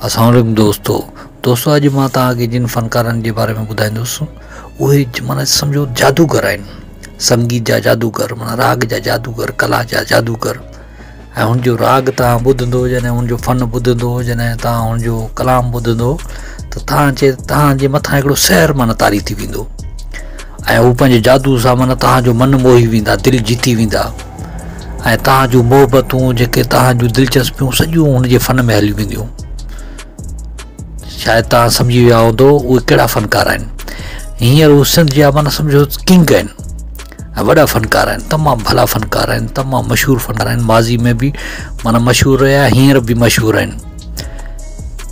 अस्सलाम वालेकुम दोस्तों अॼु मां तव्हांखे जिन फनकारनि जे बारे में ॿुधाईंदुसि उहे माना सम्झो जादूगर आहिनि। संगीत जा जादूगर, माना राग जा जादूगर, कला जा जादूगर। ऐं हुनजो राग तव्हां ॿुधंदो जॾहिं हुनजो फ़न ॿुधंदो, जॾहिं तव्हां हुनजो कलाम ॿुधंदो त तव्हांजे मथां हिकिड़ो सहर माना तारी थी वेंदो ऐं हू पंहिंजे जादू सां माना तव्हांजो मन मोही वेंदा, दिलि जीती वेंदा ऐं तव्हां जूं मोहबतूं जेके तव्हां जूं दिलचस्पियूं सॼियूं हुनजे फ़न में हली वेंदियूं। शायदि तव्हां सम्झी विया हूंदो उहे कहिड़ा फ़नकार आहिनि। हींअर हू सिंध जा माना सम्झो किंग आहिनि ऐं वॾा फ़नकार आहिनि, तमामु भला फ़नकार आहिनि, तमामु मशहूरु फ़नकार आहिनि। माज़ी में बि माना मशहूरु रहिया, हींअर बि मशहूरु आहिनि।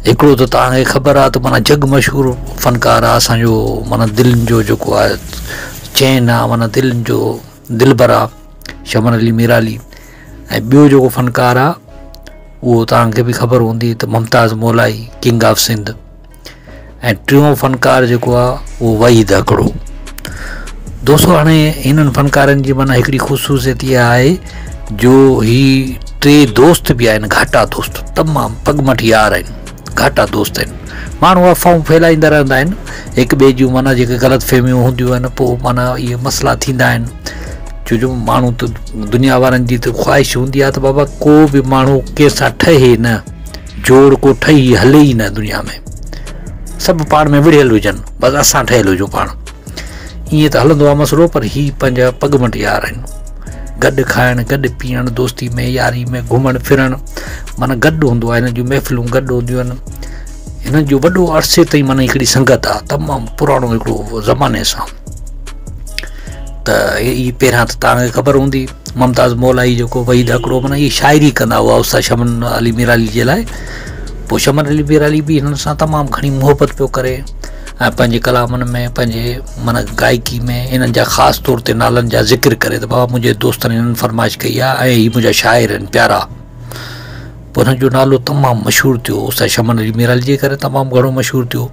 हिकिड़ो त तव्हांखे ख़बर आहे त माना जग मशहूरु फ़नकार आहे असांजो, माना दिलनि जो जेको आहे चैन आहे, माना दिलनि जो दिलबर आहे, शमन अली मीराली। ऐं ॿियो जेको फ़नकार आहे उहो तव्हांखे बि ख़बर हूंदी त मुमताज़ मौलाई, किंग ऑफ सिंध। ऐं टियों फ़नकार जेको आहे उहो वहीद हकड़ो। दोस्तों हाणे हिननि फ़नकारनि जी माना हिकिड़ी ख़ुशूसियत इहा आहे जो ही टे दोस्त बि आहिनि, घाटा दोस्त, तमामु पगमठ यार आहिनि, घाटा दोस्त आहिनि। माण्हू अफ़वाहूं फैलाईंदा रहंदा आहिनि, हिक ॿिए जूं माना जेके ग़लति फ़हमियूं हूंदियूं आहिनि पोइ माना इहे मसइला थींदा आहिनि। छो माण्हू त दुनिया वारनि जी त ख़्वाहिश हूंदी आहे त बाबा को बि माण्हू कंहिंसां ठहे न, जोड़ को ठही हले ई न दुनिया में, सभु पाण में विढ़ियल हुजनि, बसि असां ठहियल हुजूं पाण। ईअं त हलंदो आहे मसइलो, पर ही पंहिंजा पगमट यार आहिनि। गॾु खाइणु, गॾु पीअणु, दोस्ती में, यारी में, घुमणु फिरणु, माना गॾु हूंदो आहे। हिन जूं महफ़िलूं गॾु हूंदियूं आहिनि। हिननि जो वॾो अरसे ताईं माना हिकिड़ी संगत आहे, तमामु पुराणो हिकिड़ो ज़माने सां। त इहा पहिरियां त तव्हांखे ख़बर हूंदी, मुमताज़ मौलाई जेको वहीद हकड़ो माना इहा शाइरी कंदा हुआ उस्ताद शमन अली मीराली जे लाइ। पोइ शमन अली मीराली बि हिननि सां तमामु घणी मुहबत पियो करे ऐं पंहिंजे कलामनि में, पंहिंजे माना गायकी में हिननि जा ख़ासि तौर ते नालनि जा ज़िक्र करे त बाबा मुंहिंजे दोस्तनि हिननि फरमाइश कई आहे ऐं हीअ मुंहिंजा शाइर आहिनि प्यारा। पोइ हुननि जो नालो तमामु मशहूरु थियो, उस्ताद शमन अली मीराली जे करे तमामु घणो मशहूरु थियो,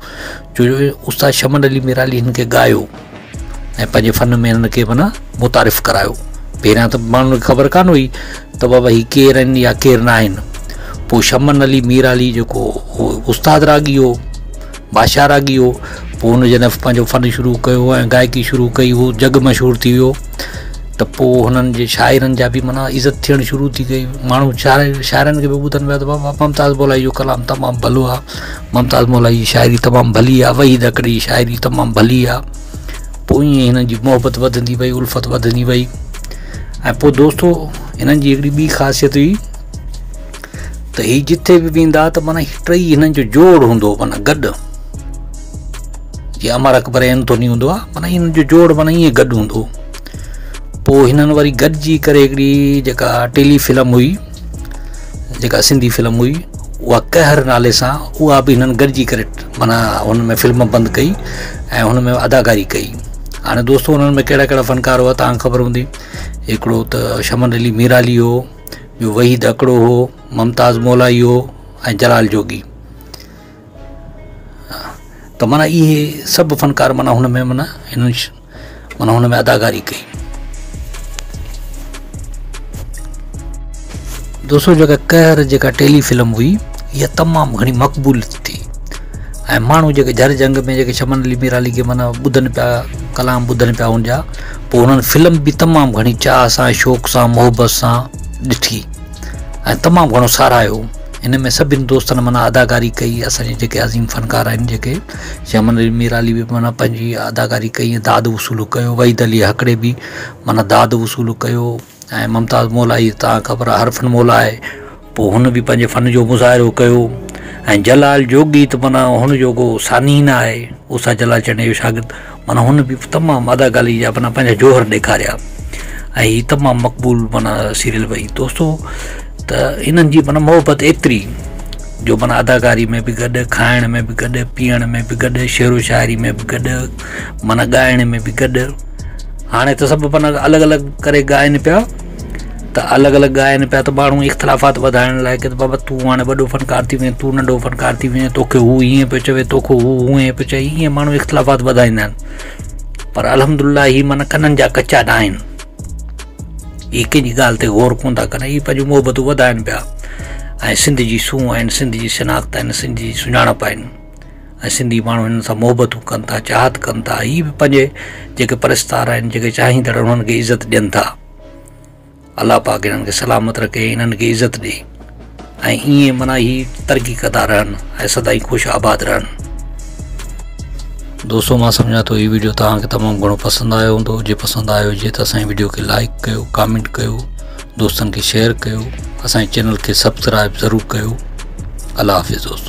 छो जो उस्ताद शमन अली मीराली हिन खे ॻायो ऐं पंहिंजे फ़न में हिन खे माना मुतारिफ़ करायो। पहिरियां त माण्हुनि खे ख़बर कान हुई त बाबा ही केरु आहिनि या केरु न आहिनि। पोइ शमन अली मीराली जेको उस्ताद रागी हो, बादशाह रागी हो, पोइ हुन जॾहिं पंहिंजो फ़न शुरू कयो ऐं गायकी शुरू कई, उहो जग मशहूरु थी वियो। त पोइ हुननि जे शाइरनि जा बि माना इज़त थियणु शुरू थी गई। माण्हू शाइरनि खे बि ॿुधनि पिया त बाबा मुमताज़ मौलाई जो कलाम तमामु भलो आहे, मुमताज़ मौलाई जी शाइरी तमामु भली आहे, वहीद हकड़ी जी शाइरी तमामु भली आहे। पोइ ईअं हिननि जी मोहबत वधंदी वई, उल्फत वधंदी वई। ऐं पोइ दोस्तों हिननि जी हिकिड़ी ॿी ख़ासियत हुई त हीअ जिथे बि वेंदा त माना टई हिननि जो जोड़ हूंदो, माना गॾु, जीअं अमर अकबर एंथोनी हूंदो आहे, माना हिननि जो जोड़ माना ईअं गॾु हूंदो। पोइ हिननि वरी गॾिजी करे हिकिड़ी जेका टेली फिल्म हुई, जेका सिंधी फिल्म हुई, उहा कहर नाले सां, उहा बि हिननि गॾिजी करे माना हुन में फिल्म बंदि कई ऐं हुन में अदाकारी कई। हाणे दोस्तों हुननि में कहिड़ा कहिड़ा फ़नकार हुआ तव्हांखे ख़बर हूंदी। हिकिड़ो त शमन अली मीराली हो, ॿियो वहीद हकड़ो हो, मुमताज़ मौलाई हो ऐं जलाल जोगी। त माना इहे सभु फ़नकार माना हुन में माना हिननि माना हुन में अदाकारी कई। दोस्तों जेका कहर जेका टेली फिल्म हुई इहा तमामु घणी मक़बूल थी ऐं माण्हू जेके झर जंग में जेके शमन अली मीराली खे माना ॿुधनि पिया, कलाम ॿुधनि पिया हुनजा, पोइ हुननि फिल्म बि तमामु घणी चाह सां, शौक़ सां, मोहबत सां ॾिठी ऐं तमामु घणो सारायो। हिन में सभिनी दोस्तनि माना अदाकारी कई। असांजे जेके अज़ीम फ़नकार आहिनि, जेके शमन अली मीराली बि माना पंहिंजी अदाकारी कई, दाद वसूलु कयो, वहीद अली हकड़े बि माना दाद वसूलु कयो ऐं मुमताज़ मौलाई तव्हां ख़बर आहे हरफन मौला आहे, पोइ हुन बि पंहिंजे फ़न जो मुज़ाहिरो कयो। ऐं जलाल जोगी त माना हुन जो को सानीन आहे, उस्ताद जलाल चने जो शागिर्द, माना हुन बि तमामु अदाकारी जा माना पंहिंजा जोहर ॾेखारिया ऐं हीअ तमामु मक़बूल माना सीरियल वई। दोस्तों त हिननि जी माना मोहबत एतिरी जो माना अदाकारी में बि गॾु, खाइण में बि गॾु, पीअण में बि गॾु, शेरो शाइरी में बि गॾु, माना ॻाइण में बि गॾु। हाणे त सभु माना अलॻि अलॻि करे ॻाइनि पिया, त अलॻि अलॻि ॻाइनि पिया त माण्हू इख़्तिलाफ़ात वधाइण लाइ की बाबा तूं हाणे वॾो फ़नकार थी वञे, तूं नंढो फ़नकार थी वञे, तोखे हू हीअं पियो चवे, तोखे हू हूअं पियो चए, ईअं माण्हू इख़्तिलाफ़ात वधाईंदा आहिनि। पर अल्हम्दुलिल्लाह ही माना कननि जा कचा न आहिनि, हीअ कंहिंजी ॻाल्हि ते गौर कोन था कनि, हीअ पंहिंजूं मोहबतूं वधाइनि पिया। ऐं सिंध जी सूंहं आहिनि, सिंध जी शिनाख़्त आहिनि, सिंध जी सुञाणप आहिनि ऐं सिंधी माण्हू हिननि सां मोहबतूं कनि था, चाहत कनि था। हीअ बि पंहिंजे जेके परस्तार आहिनि, जेके चाहींदड़, उन्हनि खे इज़त ॾियनि था। अलाह पाक हिननि खे सलामत रखे, हिननि खे इज़त ॾे ऐं ईअं माना हीअ तरक़ी कंदा रहनि ऐं सदाईं ख़ुशि आबाद रहनि। दोस्तों, मां सम्झां थो हीअ वीडियो तव्हांखे तमामु घणो पसंदि आयो हूंदो। जे पसंदि आयो हुजे त असांजी वीडियो खे लाइक कयो, कमेंट कयो, दोस्तनि खे शेयर कयो, असांजे चैनल खे सब्सक्राइब ज़रूरु कयो। अल्लाह हाफ़िज़ दोस्तों।